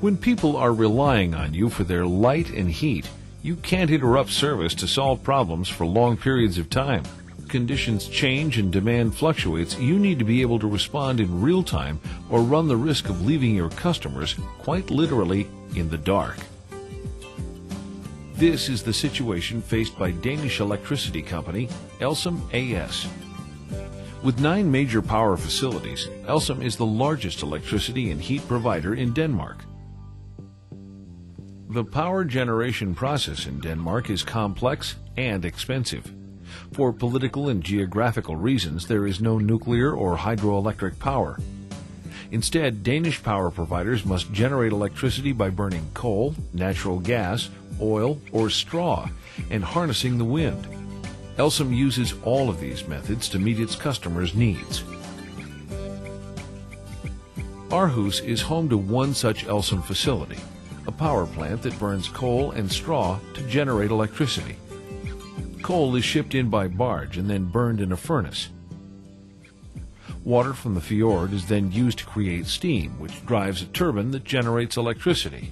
When people are relying on you for their light and heat, you can't interrupt service to solve problems for long periods of time. Conditions change and demand fluctuates. You need to be able to respond in real time or run the risk of leaving your customers, quite literally, in the dark. This is the situation faced by Danish electricity company Elsam AS. With 9 major power facilities, Elsam is the largest electricity and heat provider in Denmark. The power generation process in Denmark is complex and expensive. For political and geographical reasons, there is no nuclear or hydroelectric power. Instead, Danish power providers must generate electricity by burning coal, natural gas, oil, or straw, and harnessing the wind. Elsam uses all of these methods to meet its customers' needs. Aarhus is home to one such Elsam facility, a power plant that burns coal and straw to generate electricity. Coal is shipped in by barge and then burned in a furnace. Water from the fjord is then used to create steam, which drives a turbine that generates electricity.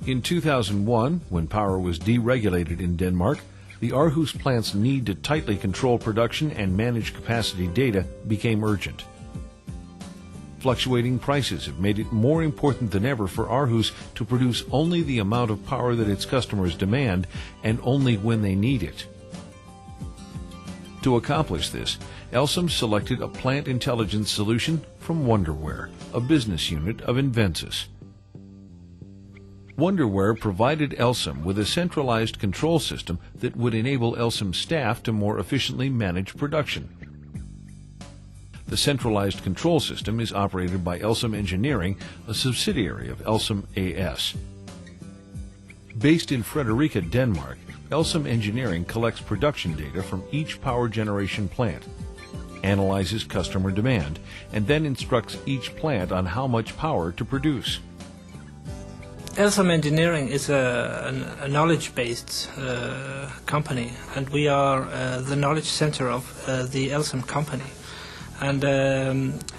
In 2001, when power was deregulated in Denmark, the Aarhus plant's need to tightly control production and manage capacity data became urgent. Fluctuating prices have made it more important than ever for Aarhus to produce only the amount of power that its customers demand and only when they need it. To accomplish this, Elsam selected a plant intelligence solution from Wonderware, a business unit of Inventus. Wonderware provided Elsam with a centralized control system that would enable Elsam staff to more efficiently manage production. The centralized control system is operated by Elsam Engineering, a subsidiary of Elsam AS. Based in Fredericia, Denmark, Elsam Engineering collects production data from each power generation plant, analyzes customer demand, and then instructs each plant on how much power to produce. Elsam Engineering is a knowledge-based company, and we are the knowledge center of the Elsam company. And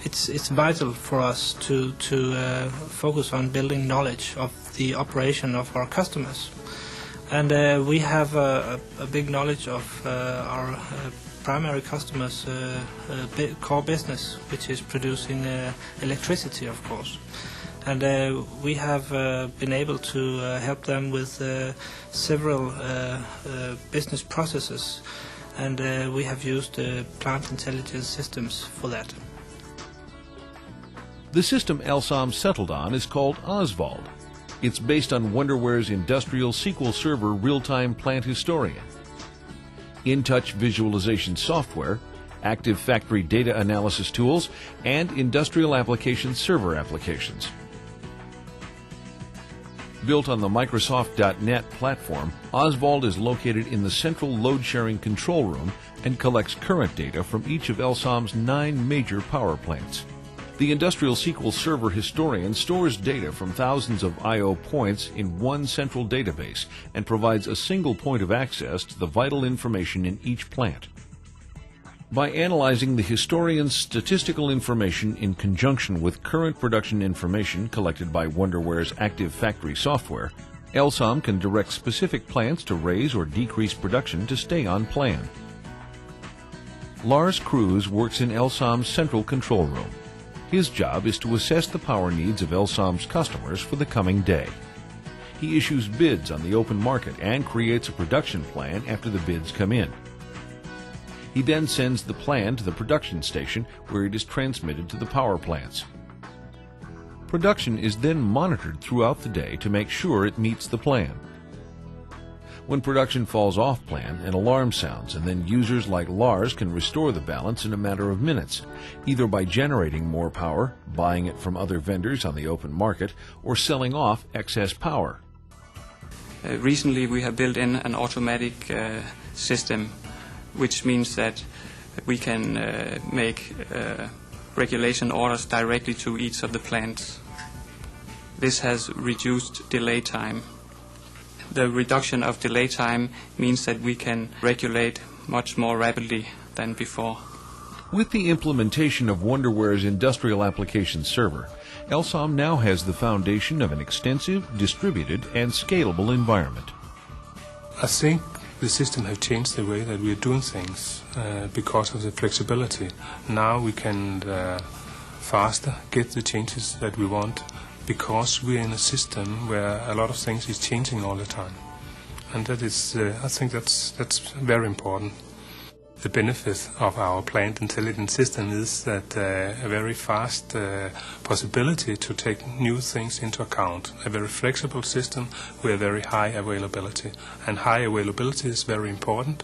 it's vital for us to focus on building knowledge of the operation of our customers. And we have a big knowledge of our primary customers' core business, which is producing electricity, of course. And we have been able to help them with several business processes, and we have used plant intelligence systems for that. The system Elsam settled on is called Oswald. It's based on Wonderware's industrial SQL Server real-time plant historian, in-touch visualization software, active factory data analysis tools, and industrial application server applications. Built on the Microsoft.NET platform, Oswald is located in the central load-sharing control room and collects current data from each of Elsam's 9 major power plants. The industrial SQL Server historian stores data from thousands of I/O points in one central database and provides a single point of access to the vital information in each plant. By analyzing the historian's statistical information in conjunction with current production information collected by Wonderware's active factory software, Elsam can direct specific plants to raise or decrease production to stay on plan. Lars Cruz works in Elsam's central control room. His job is to assess the power needs of Elsam's customers for the coming day. He issues bids on the open market and creates a production plan after the bids come in. He then sends the plan to the production station where it is transmitted to the power plants. Production is then monitored throughout the day to make sure it meets the plan. When production falls off plan, an alarm sounds, and then users like Lars can restore the balance in a matter of minutes, either by generating more power, buying it from other vendors on the open market, or selling off excess power. Recently we have built in an automatic system, which means that we can make regulation orders directly to each of the plants. This has reduced delay time. The reduction of delay time means that we can regulate much more rapidly than before. With the implementation of Wonderware's industrial application server, Elsam now has the foundation of an extensive, distributed, and scalable environment. I think the system has changed the way that we are doing things because of the flexibility. Now we can faster get the changes that we want because we are in a system where a lot of things is changing all the time. And that is, I think that's very important. The benefit of our plant intelligence system is that a very fast possibility to take new things into account. A very flexible system with a very high availability. And high availability is very important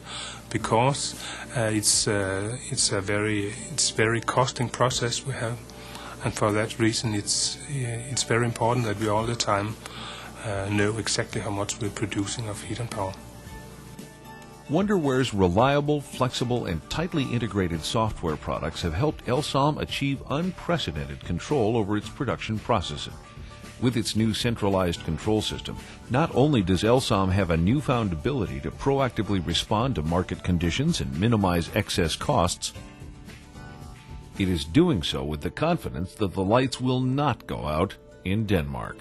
because it's very costing process we have. And for that reason it's very important that we all the time know exactly how much we're producing of heat and power. Wonderware's reliable, flexible, and tightly integrated software products have helped Elsam achieve unprecedented control over its production processing. With its new centralized control system, not only does Elsam have a newfound ability to proactively respond to market conditions and minimize excess costs, it is doing so with the confidence that the lights will not go out in Denmark.